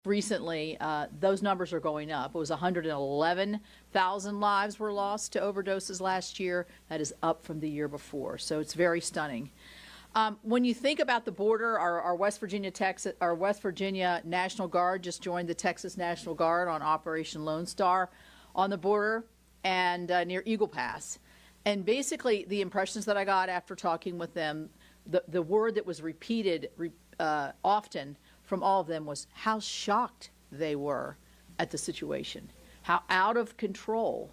recently, those numbers are going up. It was 111,000 lives were lost to overdoses last year. That is up from the year before. So it's very stunning. When you think about the border, our West Virginia National Guard just joined the Texas National Guard on Operation Lone Star on the border and near Eagle Pass. And basically, the impressions that I got after talking with them, the word that was repeated often from all of them was how shocked they were at the situation, how out of control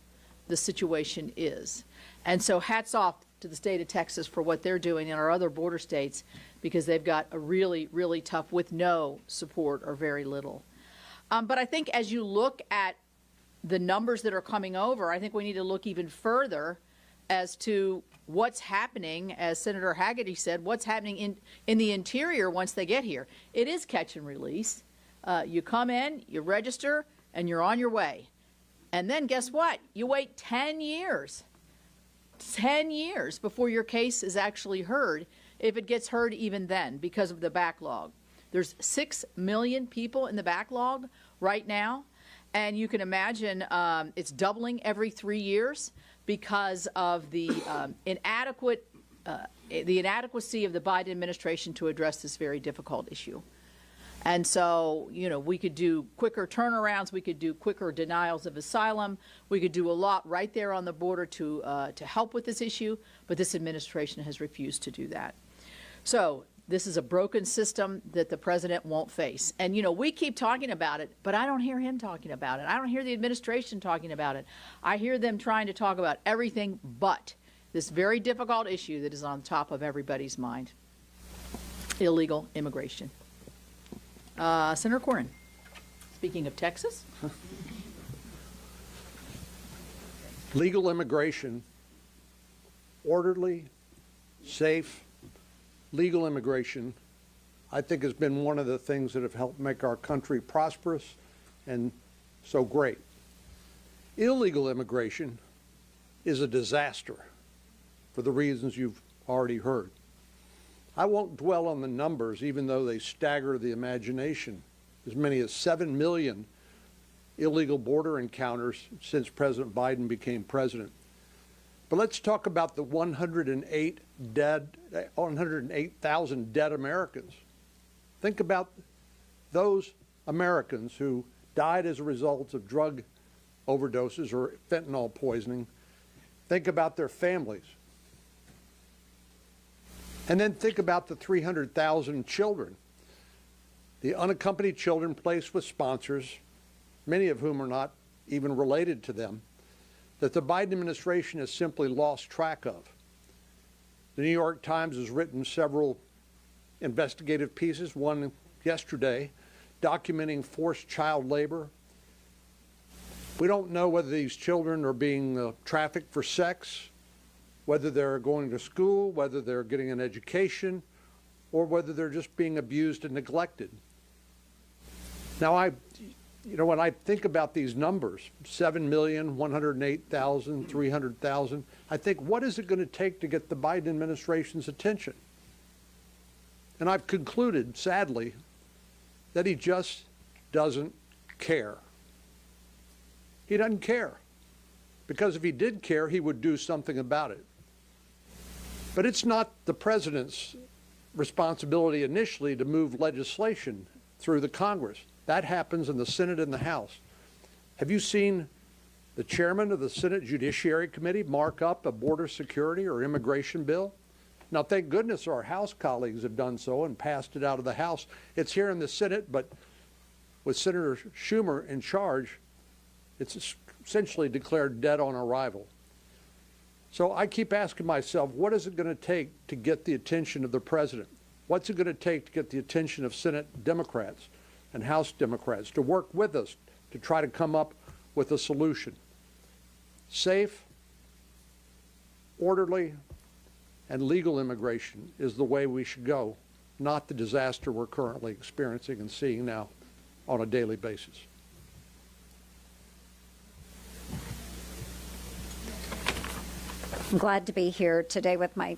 the situation is. And so hats off to the state of Texas for what they're doing in our other border states, because they've got a really, really tough with no support or very little. But I think as you look at the numbers that are coming over, I think we need to look even further as to what's happening, as Senator Hagerty said, what's happening in the interior once they get here. It is catch and release. You come in, you register, and you're on your way. And then guess what? You wait 10 years. 10 years before your case is actually heard, if it gets heard even then, because of the backlog. There's 6 million people in the backlog right now, and you can imagine it's doubling every 3 years because of the inadequacy of the Biden administration to address this very difficult issue. And so, you know, we could do quicker turnarounds, we could do quicker denials of asylum, we could do a lot right there on the border to help with this issue, but this administration has refused to do that. So this is a broken system that the president won't face. And, you know, we keep talking about it, but I don't hear him talking about it. I don't hear the administration talking about it. I hear them trying to talk about everything but this very difficult issue that is on top of everybody's mind: illegal immigration. Senator Cornyn, speaking of Texas. Legal immigration, orderly, safe, legal immigration, I think has been one of the things that have helped make our country prosperous and so great. Illegal immigration is a disaster for the reasons you've already heard. I won't dwell on the numbers, even though they stagger the imagination. As many as 7 million illegal border encounters since President Biden became president. But let's talk about the 108,000 dead Americans. Think about those Americans who died as a result of drug overdoses or fentanyl poisoning. Think about their families. And then think about the 300,000 children, the unaccompanied children placed with sponsors, many of whom are not even related to them, that the Biden administration has simply lost track of. The New York Times has written several investigative pieces, one yesterday, documenting forced child labor. We don't know whether these children are being trafficked for sex, whether they're going to school, whether they're getting an education, or whether they're just being abused and neglected. Now, when I think about these numbers, 7 million, 108,000, 300,000, I think, what is it going to take to get the Biden administration's attention? And I've concluded, sadly, that he just doesn't care. He doesn't care. Because if he did care, he would do something about it. But it's not the president's responsibility initially to move legislation through the Congress. That happens in the Senate and the House. Have you seen the chairman of the Senate Judiciary Committee mark up a border security or immigration bill? Now, thank goodness our House colleagues have done so and passed it out of the House. It's here in the Senate, but with Senator Schumer in charge, it's essentially declared dead on arrival. So I keep asking myself, what is it going to take to get the attention of the president? What's it going to take to get the attention of Senate Democrats and House Democrats to work with us to try to come up with a solution? Safe, orderly, and legal immigration is the way we should go, not the disaster we're currently experiencing and seeing now on a daily basis. I'm glad to be here today with my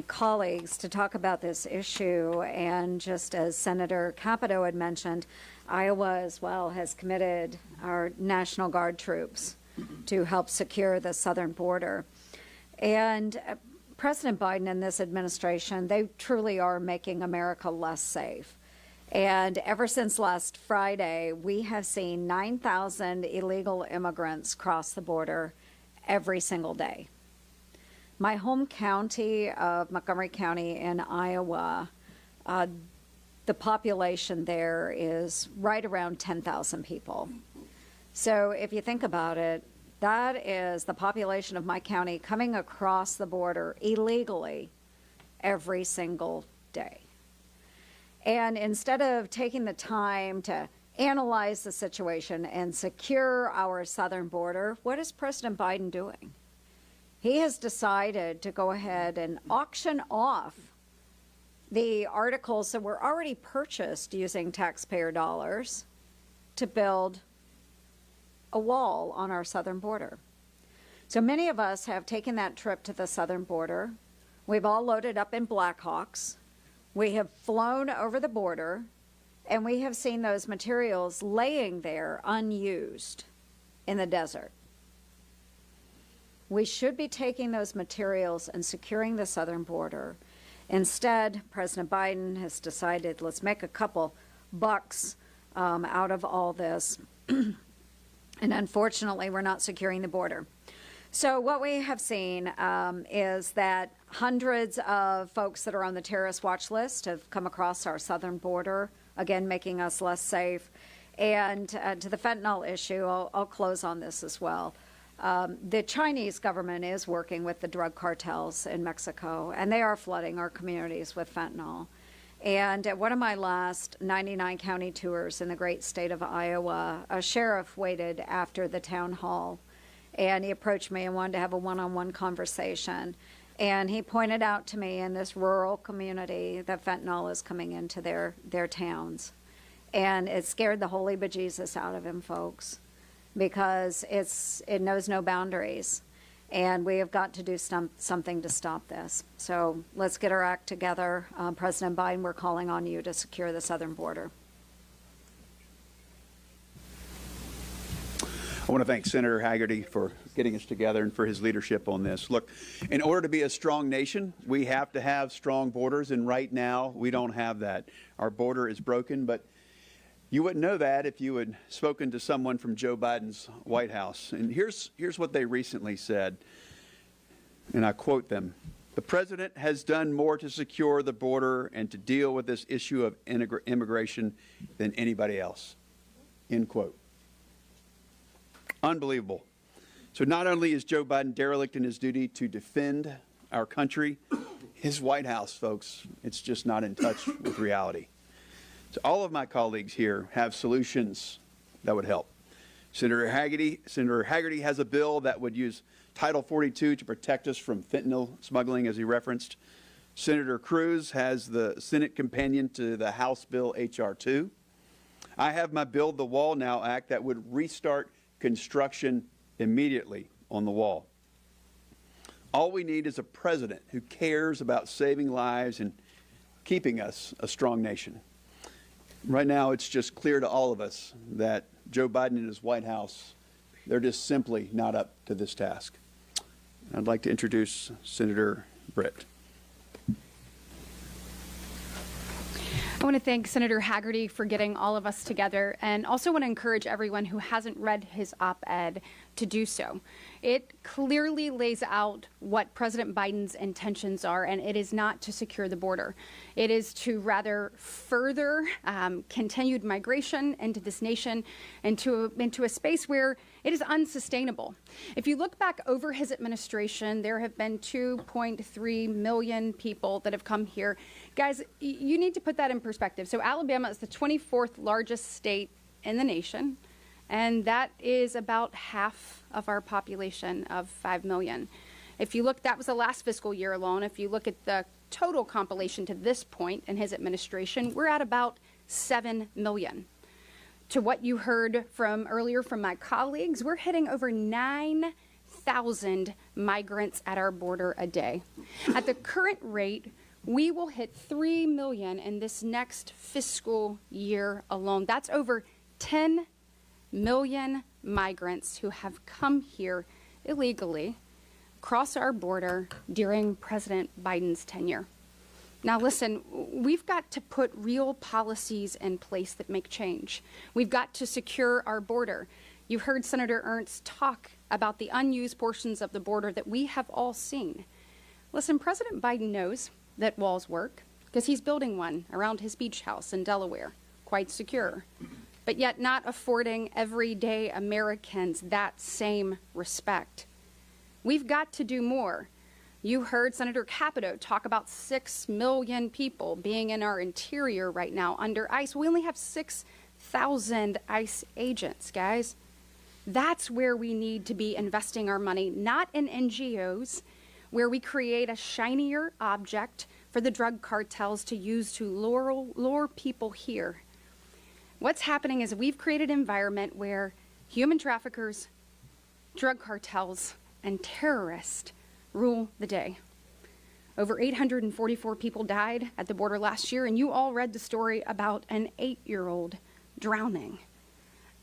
colleagues to talk about this issue. And just as Senator Capito had mentioned, Iowa as well has committed our National Guard troops to help secure the southern border. And President Biden and this administration, they truly are making America less safe. And ever since last Friday, we have seen 9,000 illegal immigrants cross the border every single day. My home county of Montgomery County in Iowa, the population there is right around 10,000 people. So if you think about it, that is the population of my county coming across the border illegally every single day. And instead of taking the time to analyze the situation and secure our southern border, what is President Biden doing? He has decided to go ahead and auction off the articles that were already purchased using taxpayer dollars to build a wall on our southern border. So many of us have taken that trip to the southern border. We've all loaded up in Blackhawks. We have flown over the border, and we have seen those materials laying there unused in the desert. We should be taking those materials and securing the southern border. Instead, President Biden has decided, let's make a couple bucks out of all this. And unfortunately, we're not securing the border. So what we have seen is that hundreds of folks that are on the terrorist watch list have come across our southern border, again, making us less safe. And to the fentanyl issue, I'll close on this as well. The Chinese government is working with the drug cartels in Mexico, and they are flooding our communities with fentanyl. And at one of my last 99 county tours in the great state of Iowa, a sheriff waited after the town hall, and he approached me and wanted to have a one-on-one conversation. And he pointed out to me in this rural community that fentanyl is coming into their towns. And it scared the holy bejesus out of him, folks, because it knows no boundaries. And we have got to do something to stop this. So let's get our act together. President Biden, we're calling on you to secure the southern border. I want to thank Senator Hagerty for getting us together and for his leadership on this. Look, in order to be a strong nation, we have to have strong borders, and right now we don't have that. Our border is broken, but you wouldn't know that if you had spoken to someone from Joe Biden's White House. And here's what they recently said, and I quote them. The president has done more to secure the border and to deal with this issue of immigration than anybody else, end quote. Unbelievable. So not only is Joe Biden derelict in his duty to defend our country, his White House, folks, it's just not in touch with reality. So all of my colleagues here have solutions that would help. Senator Hagerty has a bill that would use Title 42 to protect us from fentanyl smuggling, as he referenced. Senator Cruz has the Senate companion to the House Bill H.R. 2. I have my Build the Wall Now Act that would restart construction immediately on the wall. All we need is a president who cares about saving lives and keeping us a strong nation. Right now, it's just clear to all of us that Joe Biden and his White House, they're just simply not up to this task. I'd like to introduce Senator Britt. I want to thank Senator Hagerty for getting all of us together, and also want to encourage everyone who hasn't read his op-ed to do so. It clearly lays out what President Biden's intentions are, and it is not to secure the border. It is to rather further continued migration into this nation, into a space where it is unsustainable. If you look back over his administration, there have been 2.3 million people that have come here. Guys, you need to put that in perspective. So Alabama is the 24th largest state in the nation, and that is about half of our population of 5 million. If you look, that was the last fiscal year alone. If you look at the total compilation to this point in his administration, we're at about 7 million. To what you heard from earlier from my colleagues, we're hitting over 9 6,000 migrants at our border a day. At the current rate, we will hit 3 million in this next fiscal year alone. That's over 10 million migrants who have come here illegally across our border during President Biden's tenure. Now listen, we've got to put real policies in place that make change. We've got to secure our border. You heard Senator Ernst talk about the unused portions of the border that we have all seen. Listen, President Biden knows that walls work because he's building one around his beach house in Delaware, quite secure, but yet not affording everyday Americans that same respect. We've got to do more. You heard Senator Capito talk about 6 million people being in our interior right now under ICE. We only have 6,000 ICE agents, guys. That's where we need to be investing our money, not in NGOs, where we create a shinier object for the drug cartels to use to lure people here. What's happening is we've created an environment where human traffickers, drug cartels, and terrorists rule the day. Over 844 people died at the border last year, and you all read the story about an 8-year-old drowning.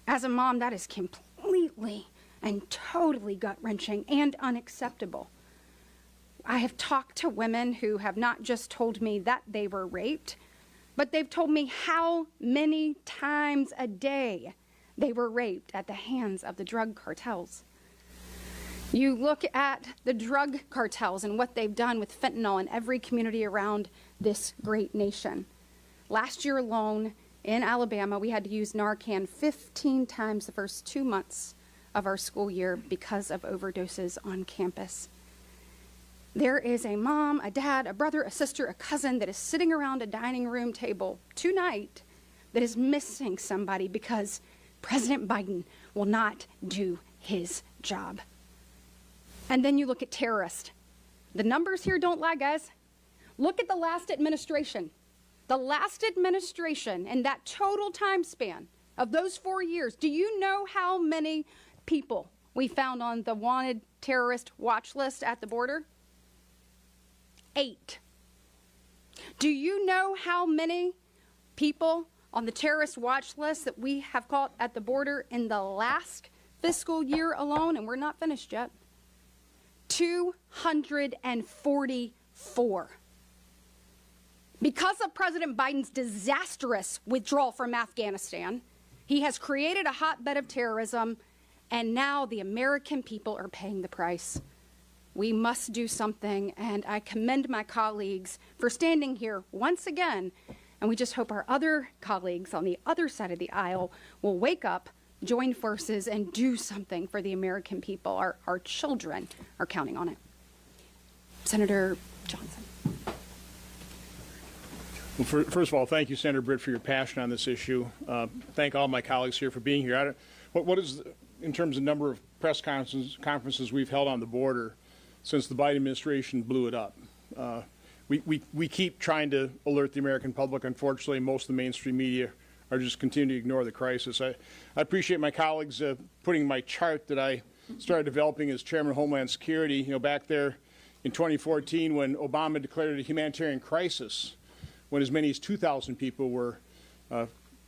As a mom, that is completely and totally gut-wrenching and unacceptable. I have talked to women who have not just told me that they were raped, but they've told me how many times a day they were raped at the hands of the drug cartels. You look at the drug cartels and what they've done with fentanyl in every community around this great nation. Last year alone in Alabama, we had to use Narcan 15 times the first 2 months of our school year because of overdoses on campus. There is a mom, a dad, a brother, a sister, a cousin that is sitting around a dining room table tonight that is missing somebody because President Biden will not do his job. And then you look at terrorists. The numbers here don't lie, guys. Look at the last administration. The last administration and that total time span of those 4 years, do you know how many people we found on the wanted terrorist watch list at the border? 8. Do you know how many people on the terrorist watch list that we have caught at the border in the last fiscal year alone? And we're not finished yet. 244. Because of President Biden's disastrous withdrawal from Afghanistan, he has created a hotbed of terrorism, and now the American people are paying the price. We must do something, and I commend my colleagues for standing here once again, and we just hope our other colleagues on the other side of the aisle will wake up, join forces, and do something for the American people. Our children are counting on it. Senator Johnson. Well, first of all, thank you, Senator Britt, for your passion on this issue. Thank all my colleagues here for being here. What is, in terms of number of press conferences we've held on the border since the Biden administration blew it up? We keep trying to alert the American public. Unfortunately, most of the mainstream media are just continuing to ignore the crisis. I appreciate my colleagues putting my chart that I started developing as Chairman of Homeland Security, back there in 2014 when Obama declared a humanitarian crisis, when as many as 2,000 people were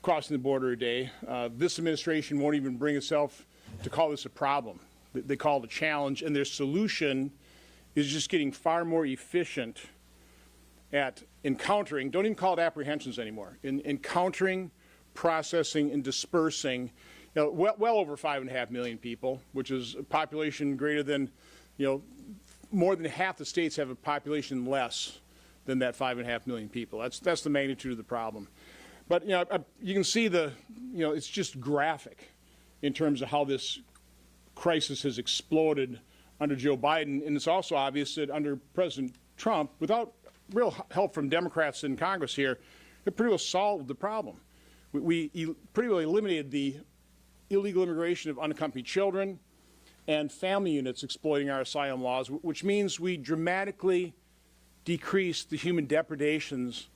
crossing the border a day. This administration won't even bring itself to call this a problem. They call it a challenge, and their solution is just getting far more efficient at encountering, don't even call it apprehensions anymore, in encountering, processing, and dispersing well over 5.5 million people, which is a population greater than, more than half the states have a population less than that 5.5 million people. That's the magnitude of the problem. But you can see it's just graphic in terms of how this crisis has exploded under Joe Biden, and it's also obvious that under President Trump, without real help from Democrats in Congress here, it pretty well solved the problem. We pretty well eliminated the illegal immigration of unaccompanied children and family units exploiting our asylum laws, which means we dramatically decrease the human depredations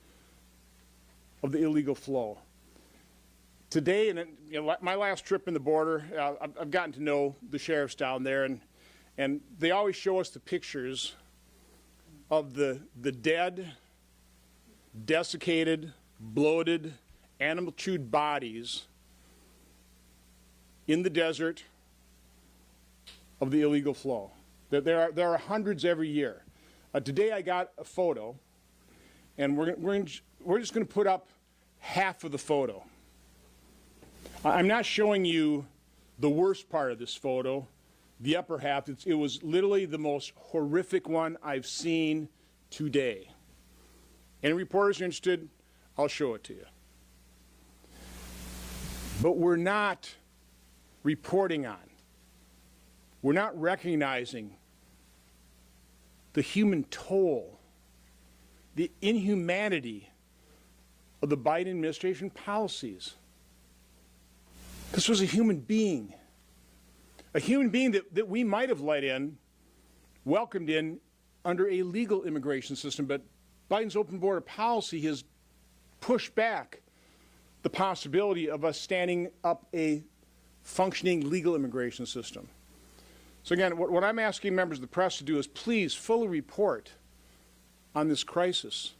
of the illegal flow. Today, and my last trip in the border, I've gotten to know the sheriffs down there, and And they always show us the pictures of the dead, desiccated, bloated, animal-chewed bodies in the desert of the illegal flow. There are hundreds every year. Today I got a photo, and we're just going to put up half of the photo. I'm not showing you the worst part of this photo, the upper half. It was literally the most horrific one I've seen today. Any reporters are interested, I'll show it to you. But we're not reporting on, we're not recognizing the human toll, the inhumanity of the Biden administration policies. This was a human being that we might have let in, welcomed in under a legal immigration system, but Biden's open border policy has pushed back the possibility of us standing up a functioning legal immigration system. So again, what I'm asking members of the press to do is please fully report on this crisis,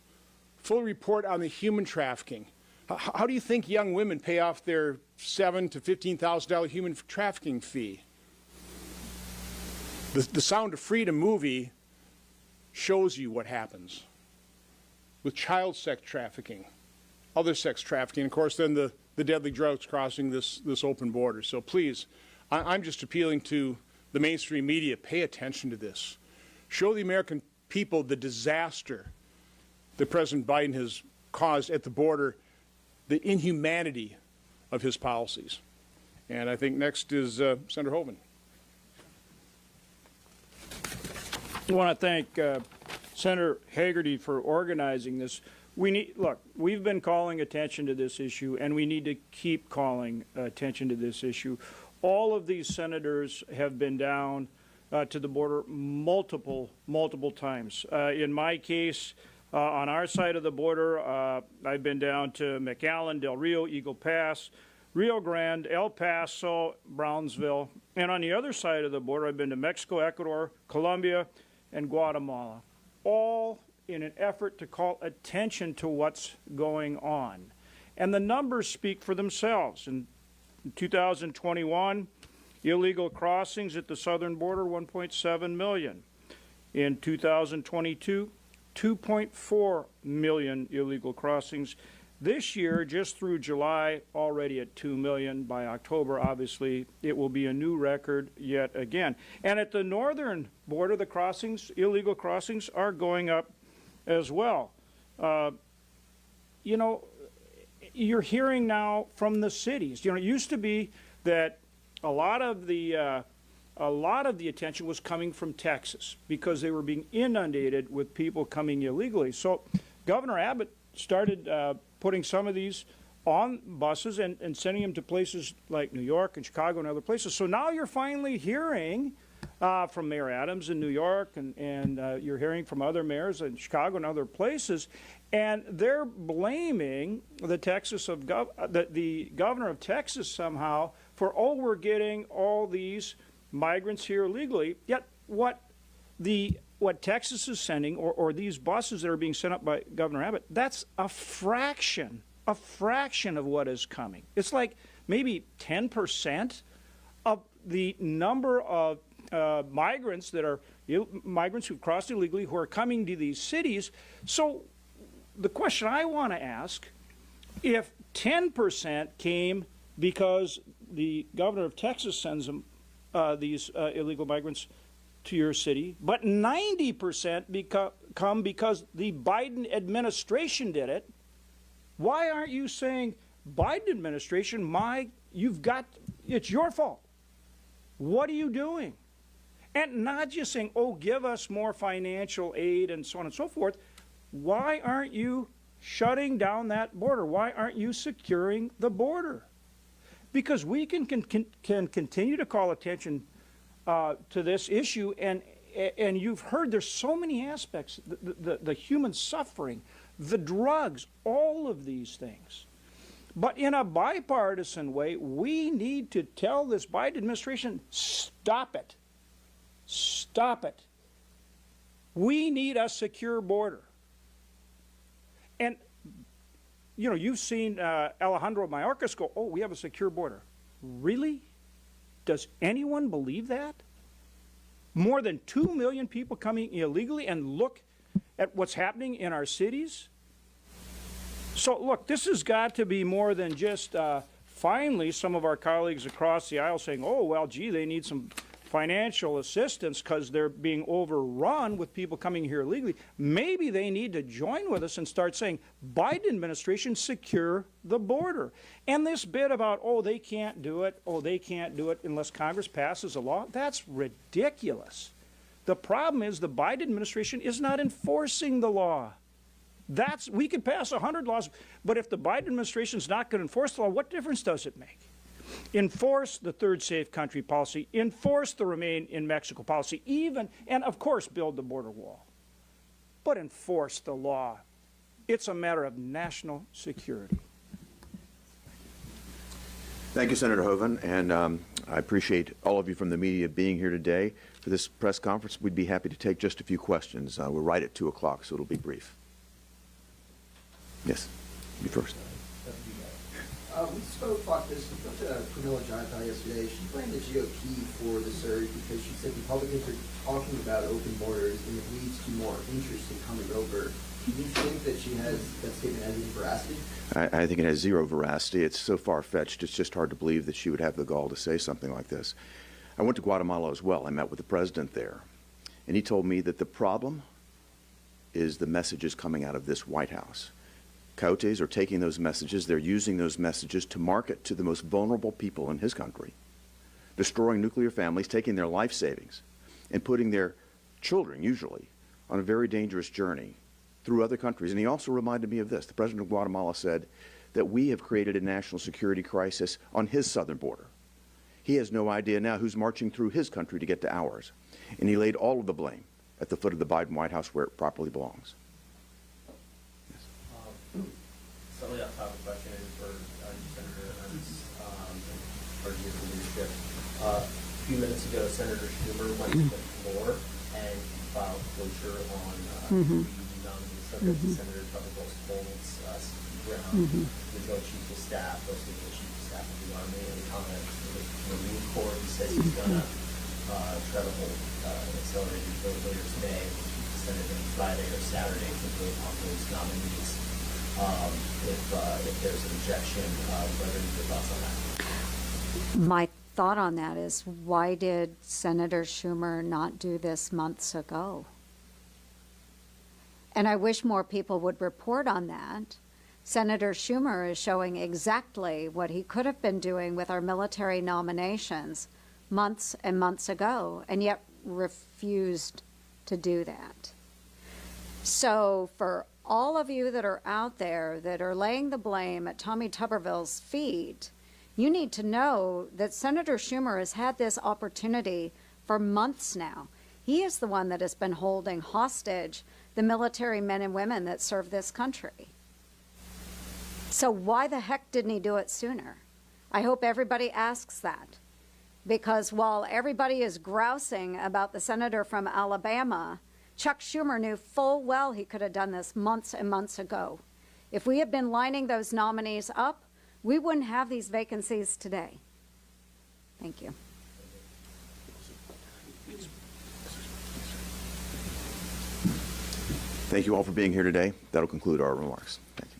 fully report on the human trafficking. How do you think young women pay off their $7,000 to $15,000 human trafficking fee? The Sound of Freedom movie shows you what happens with child sex trafficking, other sex trafficking, and of course then the deadly drugs crossing this open border. So please, I'm just appealing to the mainstream media, pay attention to this. Show the American people the disaster that President Biden has caused at the border, the inhumanity of his policies. And I think next is Senator Hoeven. I want to thank Senator Hagerty for organizing this. Look, we've been calling attention to this issue, and we need to keep calling attention to this issue. All of these senators have been down to the border multiple times. In my case, on our side of the border, I've been down to McAllen, Del Rio, Eagle Pass, Rio Grande, El Paso, Brownsville. And on the other side of the border, I've been to Mexico, Ecuador, Colombia, and Guatemala, all in an effort to call attention to what's going on. And the numbers speak for themselves. In 2021, illegal crossings at the southern border, 1.7 million. In 2022, 2.4 million illegal crossings. This year, just through July, already at 2 million. By October, obviously, it will be a new record yet again. And at the northern border, the crossings, illegal crossings, are going up as well. You know, you're hearing now from the cities. You know, it used to be that a lot of the attention was coming from Texas because they were being inundated with people coming illegally. So Governor Abbott started putting some of these on buses and sending them to places like New York and Chicago and other places. So now you're finally hearing from Mayor Adams in New York, and you're hearing from other mayors in Chicago and other places, and they're blaming the governor of Texas somehow for, oh, we're getting all these migrants here illegally. Yet what Texas is sending, or these buses that are being sent up by Governor Abbott, that's a fraction of what is coming. It's like maybe 10% of the number of migrants that are migrants who've crossed illegally who are coming to these cities. So the question I want to ask, if 10% came because the governor of Texas sends them these illegal migrants to your city, but 90% come because the Biden administration did it, why aren't you saying, Biden administration, it's your fault. What are you doing? And not just saying, oh, give us more financial aid and so on and so forth. Why aren't you shutting down that border? Why aren't you securing the border? Because we can continue to call attention to this issue, and you've heard there's so many aspects, the human suffering, the drugs, all of these things. But in a bipartisan way, we need to tell this Biden administration, stop it. Stop it. We need a secure border. And, you know, you've seen Alejandro Mayorkas go, oh, we have a secure border. Really? Does anyone believe that? More than 2 million people coming illegally, and look at what's happening in our cities? So, look, this has got to be more than just finally some of our colleagues across the aisle saying, oh, well, gee, they need some financial assistance because they're being overrun with people coming here illegally. Maybe they need to join with us and start saying, Biden administration, secure the border. And this bit about, oh, they can't do it unless Congress passes a law, that's ridiculous. The problem is the Biden administration is not enforcing the law. We could pass 100 laws, but if the Biden administration is not going to enforce the law, what difference does it make? Enforce the third safe country policy, enforce the remain in Mexico policy, and of course build the border wall. But enforce the law. It's a matter of national security. Thank you, Senator Hoeven, and I appreciate all of you from the media being here today. For this press conference, we'd be happy to take just a few questions. We're right at 2 o'clock, so it'll be brief. Yes, you first. We spoke to Camilla Giantel yesterday. She blamed the GOP for the surge because she said Republicans are talking about open borders and it leads to more interest in coming over. Do you think that that statement has any veracity? I think it has zero veracity. It's so far-fetched, it's just hard to believe that she would have the gall to say something like this. I went to Guatemala as well. I met with the president there, and he told me that the problem is the messages coming out of this White House. Coyotes are taking those messages, they're using those messages to market to the most vulnerable people in his country, destroying nuclear families, taking their life savings, and putting their children, usually, on a very dangerous journey through other countries. And he also reminded me of this. The president of Guatemala said that we have created a national security crisis on his southern border. He has no idea now who's marching through his country to get to ours. And he laid all of the blame at the foot of the Biden White House where it properly belongs. Slightly off topic question for Senator Ernst for your leadership. A few minutes ago, Senator Schumer went to the floor and filed cloture on three nominees subject to Senator Bubbles Holt's ground, the Joint Chief of Staff, both the Chief of Staff of the Army, and the comments from the Marine Corps. He says he's going to try to hold an accelerated vote later today, which is Senate on Friday or Saturday to vote on those nominees. If there's an objection, what are your thoughts on that? My thought on that is, why did Senator Schumer not do this months ago? And I wish more people would report on that. Senator Schumer is showing exactly what he could have been doing with our military nominations months and months ago, and yet refused to do that. So for all of you that are out there that are laying the blame at Tommy Tuberville's feet, you need to know that Senator Schumer has had this opportunity for months now. He is the one that has been holding hostage the military men and women that serve this country. So why the heck didn't he do it sooner? I hope everybody asks that. Because while everybody is grousing about the senator from Alabama, Chuck Schumer knew full well he could have done this months and months ago. If we had been lining those nominees up, we wouldn't have these vacancies today. Thank you. Thank you all for being here today. That'll conclude our remarks. Thanks.